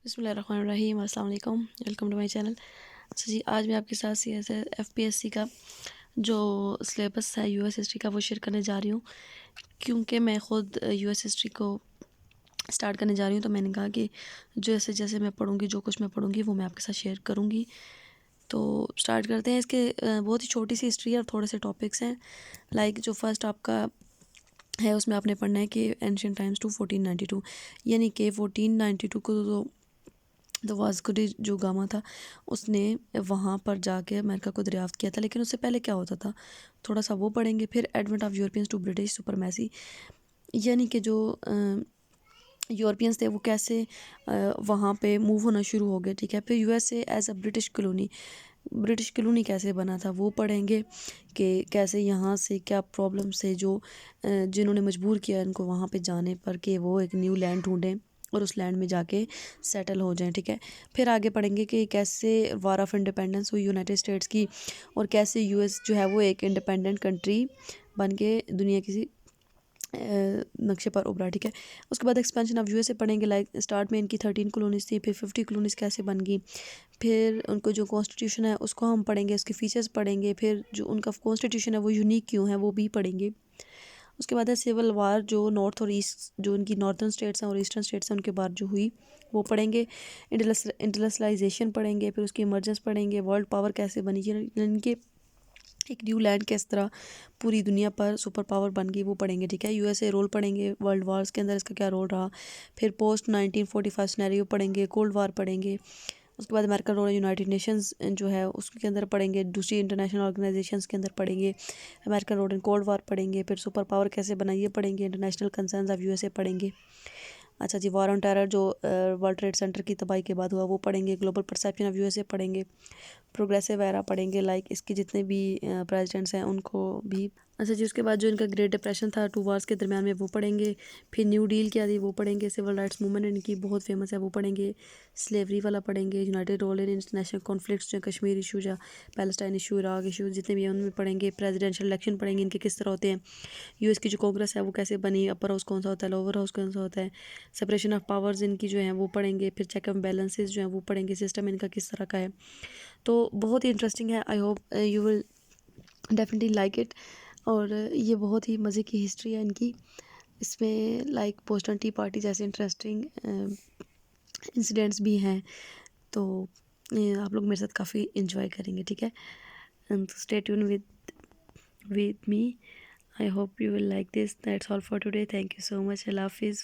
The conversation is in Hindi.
बिस्मिल्लाहिर्रहमानिर्रहीम, अस्सलाम वालेकुम, वेलकम टू माय चैनल। अच्छा जी, आज मैं आपके साथ एफपीएससी का जो सिलेबस है यूएस हिस्ट्री का वो शेयर करने जा रही हूँ। क्योंकि मैं ख़ुद यूएस हिस्ट्री को स्टार्ट करने जा रही हूँ, तो मैंने कहा कि जैसे जैसे मैं पढ़ूँगी, जो कुछ मैं पढ़ूँगी वो मैं आपके साथ शेयर करूँगी। तो स्टार्ट करते हैं। इसके बहुत ही छोटी सी हिस्ट्री है और थोड़े से टॉपिक्स हैं। लाइक जो फर्स्ट आपका है उसमें आपने पढ़ना है कि एंशियंट टाइम्स टू 1492, यानी कि 1492 को तो वास्को डी जो गामा था उसने वहाँ पर जाके अमेरिका को दरियाफ्त किया था। लेकिन उससे पहले क्या होता था, थोड़ा सा वो पढ़ेंगे। फिर advent of Europeans to British supremacy, यानी कि जो यूरोपियंस थे वो कैसे वहाँ पे मूव होना शुरू हो गए। ठीक है, फिर USA as a British colony कैसे बना था वो पढ़ेंगे कि कैसे यहाँ से क्या प्रॉब्लम से जो जिन्होंने मजबूर किया इनको वहाँ पे जाने पर कि वो एक न्यू लैंड ढूंढें और उस लैंड में जाके सेटल हो जाएं। ठीक है, फिर आगे पढ़ेंगे कि कैसे वार ऑफ इंडिपेंडेंस हुई यूनाइटेड स्टेट्स की और कैसे यूएस जो है वो एक इंडिपेंडेंट कंट्री बन के दुनिया की नक्शे पर उभरा। ठीक है, उसके बाद एक्सपेंशन ऑफ यूएसए पढ़ेंगे। लाइक स्टार्ट में इनकी 13 कॉलोनीज थी, फिर 50 कॉलोनीज कैसे बन गई। फिर उनको जो कॉन्स्टिट्यूशन है उसको हम पढ़ेंगे, उसके फीचर्स पढ़ेंगे। फिर जो उनका कॉन्स्टिट्यूशन है वो यूनिक क्यों है वो भी पढ़ेंगे। उसके बाद है सिविल वार, जो नॉर्थ और ईस्ट जो उनकी नॉर्थर्न स्टेट्स हैं और ईस्टर्न स्टेट्स हैं उनके बाद जो हुई वो पढ़ेंगे। इंडस्ट्रियलाइजेशन पढ़ेंगे, फिर उसकी इमर्जेंस पढ़ेंगे। वर्ल्ड पावर कैसे बनी, इनके एक न्यू लैंड किस तरह पूरी दुनिया पर सुपर पावर बन गई वो पढ़ेंगे। ठीक है, यूएसए रोल पढ़ेंगे, वर्ल्ड वार्स के अंदर इसका क्या रोल रहा। फिर पोस्ट 1945 सिनेरियो पढ़ेंगे, कोल्ड वार पढ़ेंगे। उसके बाद अमेरिकन रोल यूनाइटेड नेशंस जो है उसके अंदर पढ़ेंगे, दूसरी इंटरनेशनल ऑर्गेनाइजेशंस के अंदर पढ़ेंगे। American role in cold war पढ़ेंगे, फिर सुपर पावर कैसे बना ये पढ़ेंगे। इंटरनेशनल कंसर्न्स ऑफ यूएसए पढ़ेंगे। अच्छा जी, वॉर ऑन टेरर जो वर्ल्ड ट्रेड सेंटर की तबाही के बाद हुआ वो पढ़ेंगे। ग्लोबल परसेप्शन ऑफ यूएसए पढ़ेंगे। प्रोग्रेसिव एरा पढ़ेंगे, लाइक इसके जितने भी प्रेसिडेंट्स हैं उनको भी। अच्छा जी, उसके बाद जो इनका ग्रेट डिप्रेशन था 2 वार्स के दरमियान में वो पढ़ेंगे। फिर न्यू डील क्या थी वो पढ़ेंगे। सिविल राइट्स मूवमेंट इनकी बहुत फेमस है वो पढ़ेंगे। स्लेवरी वाला पढ़ेंगे। United role in international conflicts जो कश्मीर इशू या पैलेस्टाइन इशू, इराक इशू जितने भी हैं उनमें पढ़ेंगे। प्रेसिडेंशियल इलेक्शन पढ़ेंगे, इनके किस तरह होते हैं। यूएस की जो कांग्रेस है वो कैसे बनी, अपर हाउस कौन सा होता है, लोअर हाउस कौन सा होता है। सेपरेशन ऑफ पावर्स इनकी जो है वो पढ़ेंगे। फिर चेक एंड बैलेंसेस जो है वो पढ़ेंगे, सिस्टम इनका किस तरह का है। तो बहुत ही इंटरेस्टिंग है। I hope you will definitely like it. और ये बहुत ही मज़े की हिस्ट्री है इनकी। इसमें लाइक बोस्टन टी पार्टी जैसे इंटरेस्टिंग इंसिडेंट्स भी हैं। तो आप लोग मेरे साथ काफ़ी इंजॉय करेंगे। ठीक है, and stay tune with me. I hope you will like this. That's all for today. Thank you so much. Allah Hafiz.